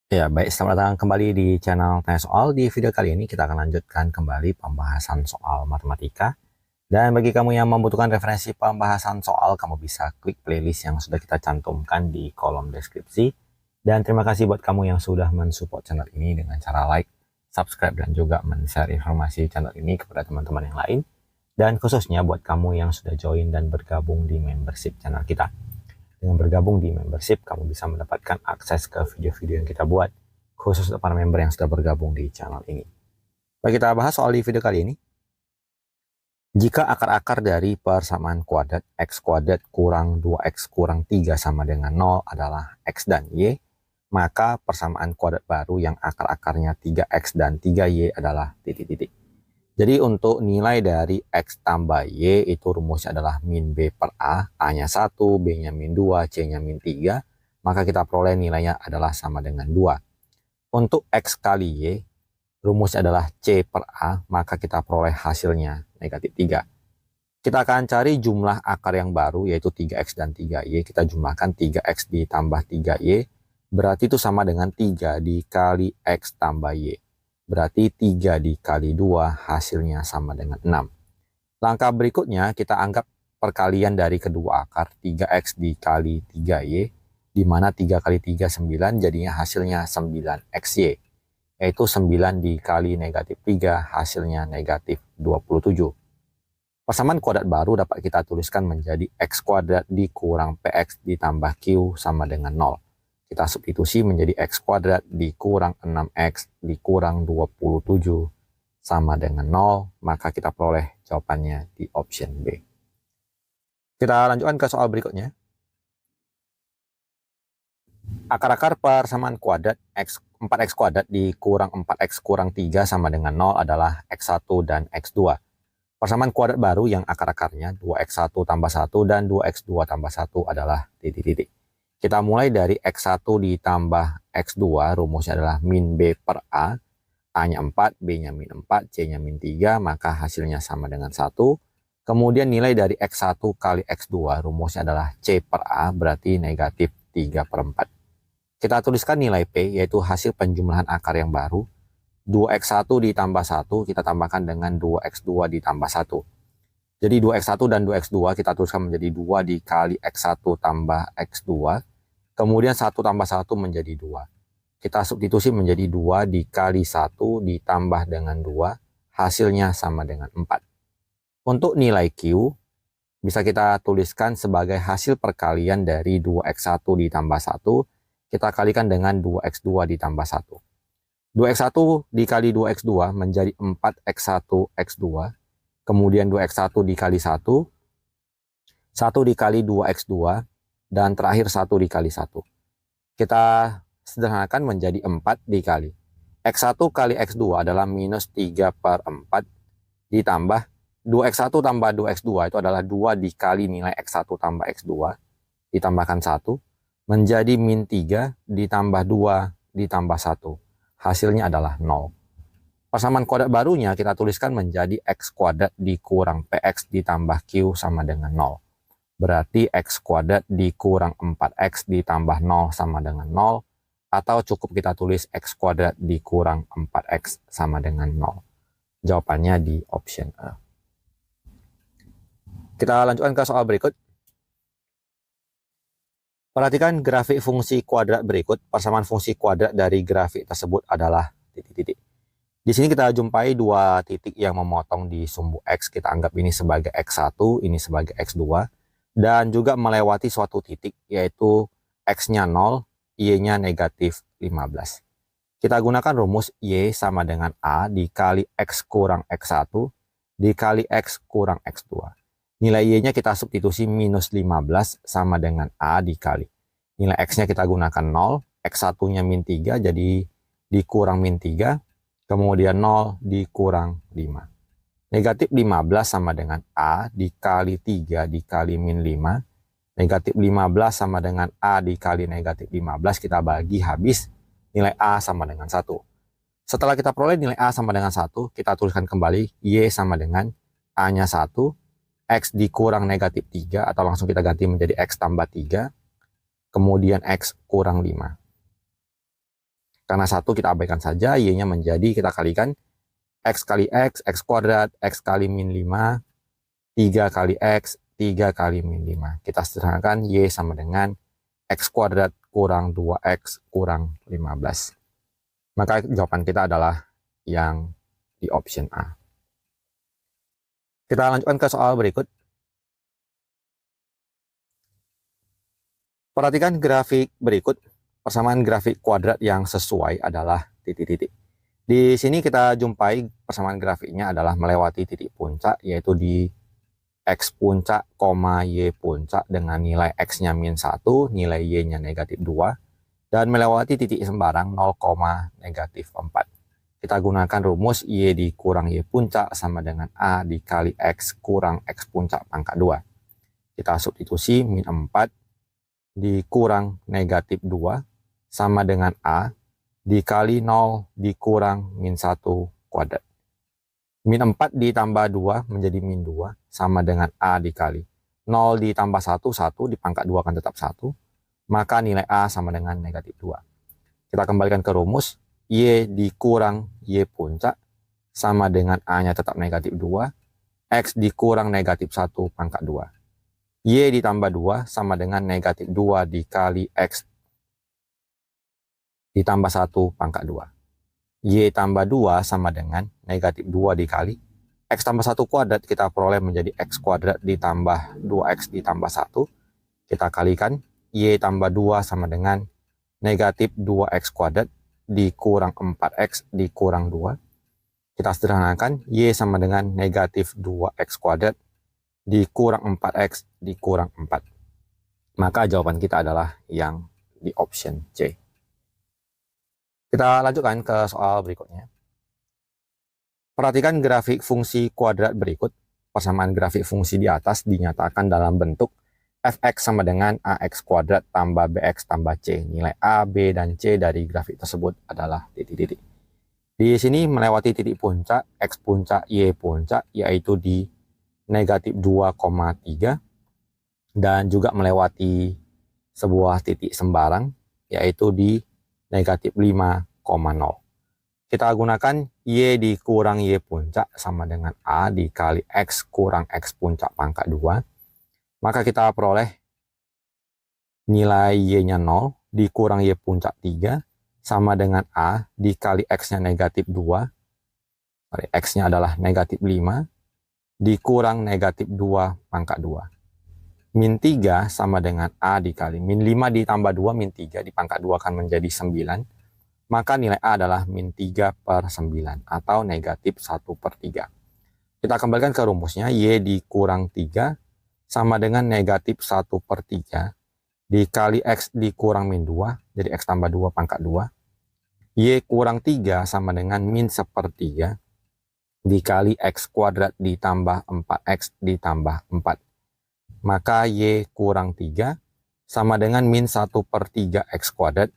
Ya, baik. Selamat datang kembali di channel Tanya Soal. Di video kali ini kita akan lanjutkan kembali pembahasan soal matematika. Dan bagi kamu yang membutuhkan referensi pembahasan soal, kamu bisa klik playlist yang sudah kita cantumkan di kolom deskripsi. Dan terima kasih buat kamu yang sudah mensupport channel ini dengan cara like, subscribe, dan juga men-share informasi channel ini kepada teman-teman yang lain. Dan khususnya buat kamu yang sudah join dan bergabung di membership channel kita. Dengan bergabung di membership, kamu bisa mendapatkan akses ke video-video yang kita buat, khusus untuk para member yang sudah bergabung di channel ini. Baik, kita bahas soal di video kali ini. Jika akar-akar dari persamaan kuadrat x kuadrat kurang 2x kurang 3 sama dengan 0 adalah x dan y, maka persamaan kuadrat baru yang akar-akarnya 3x dan 3y adalah titik-titik. Jadi untuk nilai dari X tambah Y itu rumusnya adalah min B per A, A-nya 1, B-nya min 2, C-nya min 3, maka kita peroleh nilainya adalah sama dengan 2. Untuk X kali Y, rumusnya adalah C per A, maka kita peroleh hasilnya negatif 3. Kita akan cari jumlah akar yang baru, yaitu 3X dan 3Y. Kita jumlahkan 3X ditambah 3Y, berarti itu sama dengan 3 dikali X tambah Y. Berarti 3 dikali 2 hasilnya sama dengan 6. Langkah berikutnya kita anggap perkalian dari kedua akar 3x dikali 3y, di mana 3 kali 3 9, jadinya hasilnya 9xy. Yaitu 9 dikali negatif 3 hasilnya negatif 27. Persamaan kuadrat baru dapat kita tuliskan menjadi x kuadrat dikurang px ditambah q sama dengan 0. Kita substitusi menjadi x kuadrat dikurang 6x dikurang 27 sama dengan 0, maka kita peroleh jawabannya di option B. Kita lanjutkan ke soal berikutnya. Akar-akar persamaan kuadrat 4x kuadrat dikurang 4x kurang 3 sama dengan 0 adalah x1 dan x2. Persamaan kuadrat baru yang akar-akarnya 2x1 tambah 1 dan 2x2 tambah 1 adalah titik-titik. Kita mulai dari X1 ditambah X2, rumusnya adalah min B per A, A-nya 4, B-nya min 4, C-nya min 3, maka hasilnya sama dengan 1. Kemudian nilai dari X1 kali X2, rumusnya adalah C per A, berarti negatif 3 per 4. Kita tuliskan nilai P, yaitu hasil penjumlahan akar yang baru. 2X1 ditambah 1, kita tambahkan dengan 2X2 ditambah 1. Jadi 2x1 dan 2x2 kita tuliskan menjadi 2 dikali x1 tambah x2. Kemudian 1 tambah 1 menjadi 2. Kita substitusi menjadi 2 dikali 1 ditambah dengan 2. Hasilnya sama dengan 4. Untuk nilai Q bisa kita tuliskan sebagai hasil perkalian dari 2x1 ditambah 1. Kita kalikan dengan 2x2 ditambah 1. 2x1 dikali 2x2 menjadi 4x1x2. Kemudian 2x1 dikali 1, 1 dikali 2x2, dan terakhir 1 dikali 1. Kita sederhanakan menjadi 4 dikali. X1 kali X2 adalah minus 3 per 4, ditambah 2x1 tambah 2x2 itu adalah 2 dikali nilai X1 tambah X2, ditambahkan 1, menjadi min 3 ditambah 2 ditambah 1. Hasilnya adalah 0. Persamaan kuadrat barunya kita tuliskan menjadi x kuadrat dikurang px ditambah q sama dengan 0. Berarti x kuadrat dikurang 4x ditambah 0 sama dengan 0. Atau cukup kita tulis x kuadrat dikurang 4x sama dengan 0. Jawabannya di option A. Kita lanjutkan ke soal berikut. Perhatikan grafik fungsi kuadrat berikut. Persamaan fungsi kuadrat dari grafik tersebut adalah titik-titik. Di sini kita jumpai dua titik yang memotong di sumbu X. Kita anggap ini sebagai X1, ini sebagai X2. Dan juga melewati suatu titik, yaitu X-nya 0, Y-nya negatif 15. Kita gunakan rumus Y sama dengan A dikali X kurang X1 dikali X kurang X2. Nilai Y-nya kita substitusi minus 15 sama dengan A dikali. Nilai X-nya kita gunakan 0, X1-nya min 3, jadi dikurang min 3. Kemudian 0 dikurang 5. Negatif 15 sama dengan A dikali 3 dikali min 5. Negatif 15 sama dengan A dikali negatif 15. Kita bagi habis, nilai A sama dengan 1. Setelah kita peroleh nilai A sama dengan 1, kita tuliskan kembali Y sama dengan A-nya 1. X dikurang negatif 3, atau langsung kita ganti menjadi X tambah 3. Kemudian X kurang 5. Karena 1 kita abaikan saja, Y-nya menjadi kita kalikan X kali X kuadrat, X kali min 5, 3 kali X, 3 kali min 5. Kita sederhanakan Y sama dengan X kuadrat kurang 2X kurang 15. Maka jawaban kita adalah yang di option A. Kita lanjutkan ke soal berikut. Perhatikan grafik berikut. Persamaan grafik kuadrat yang sesuai adalah titik-titik. Di sini kita jumpai persamaan grafiknya adalah melewati titik puncak, yaitu di X puncak, Y puncak dengan nilai X-nya min 1, nilai Y-nya negatif 2, dan melewati titik sembarang 0, negatif 4. Kita gunakan rumus Y dikurang Y puncak sama dengan A dikali X kurang X puncak pangkat 2. Kita substitusi min 4 dikurang negatif 2 sama dengan A dikali 0 dikurang min 1 kuadrat. Min 4 ditambah 2 menjadi min 2 sama dengan A dikali 0 ditambah 1, 1 di pangkat 2 akan tetap 1. Maka nilai A sama dengan negatif 2. Kita kembalikan ke rumus. Y dikurang Y puncak sama dengan A-nya tetap negatif 2. X dikurang negatif 1 pangkat 2. Y ditambah 2 sama dengan negatif 2 dikali X ditambah 1 pangkat 2. Y tambah 2 sama dengan negatif 2 dikali X tambah 1 kuadrat, kita peroleh menjadi X kuadrat ditambah 2X ditambah 1. Kita kalikan, Y tambah 2 sama dengan negatif 2X kuadrat dikurang 4X dikurang 2. Kita sederhanakan, Y sama dengan negatif 2X kuadrat dikurang 4X dikurang 4. Maka jawaban kita adalah yang di option C. Kita lanjutkan ke soal berikutnya. Perhatikan grafik fungsi kuadrat berikut. Persamaan grafik fungsi di atas dinyatakan dalam bentuk fx sama dengan ax kuadrat tambah bx tambah c. Nilai a, b, dan c dari grafik tersebut adalah titik-titik. Di sini melewati titik puncak, x puncak, y puncak, yaitu di negatif 2,3. Dan juga melewati sebuah titik sembarang, yaitu di negatif 5,0. Kita gunakan Y dikurang Y puncak sama dengan A dikali X kurang X puncak pangkat 2. Maka kita peroleh nilai Y-nya 0 dikurang Y puncak 3 sama dengan A dikali X-nya negatif 2. X-nya adalah negatif 5 dikurang negatif 2 pangkat 2. Min 3 sama dengan A dikali min 5 ditambah 2, min 3 di pangkat 2 akan menjadi 9. Maka nilai A adalah min 3/9 atau negatif 1/3. Kita kembalikan ke rumusnya. Y dikurang 3 sama dengan negatif 1/3 dikali X dikurang min 2. Jadi X tambah 2 pangkat 2. Y kurang 3 sama dengan min 1/3 dikali X kuadrat ditambah 4X ditambah 4. Maka Y kurang 3 sama dengan min 1/3 X kuadrat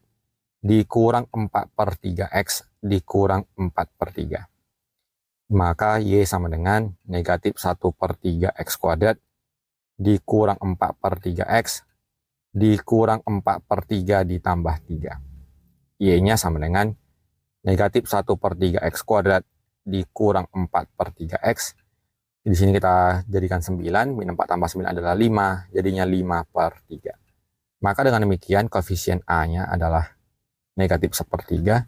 dikurang 4/3X dikurang 4/3. Maka Y sama dengan negatif 1/3 X kuadrat dikurang 4/3X dikurang 4/3 ditambah 3. Y-nya sama dengan negatif 1/3 X kuadrat dikurang 4/3X. Di sini kita jadikan 9, min 4 tambah 9 adalah 5, jadinya 5/3. Maka dengan demikian koefisien A-nya adalah negatif 1/3,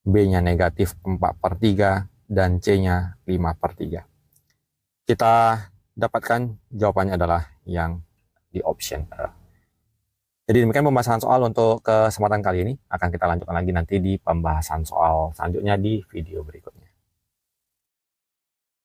B-nya negatif 4/3, dan C-nya 5/3. Kita dapatkan jawabannya adalah yang di option A. Jadi demikian pembahasan soal untuk kesempatan kali ini. Akan kita lanjutkan lagi nanti di pembahasan soal selanjutnya di video berikutnya.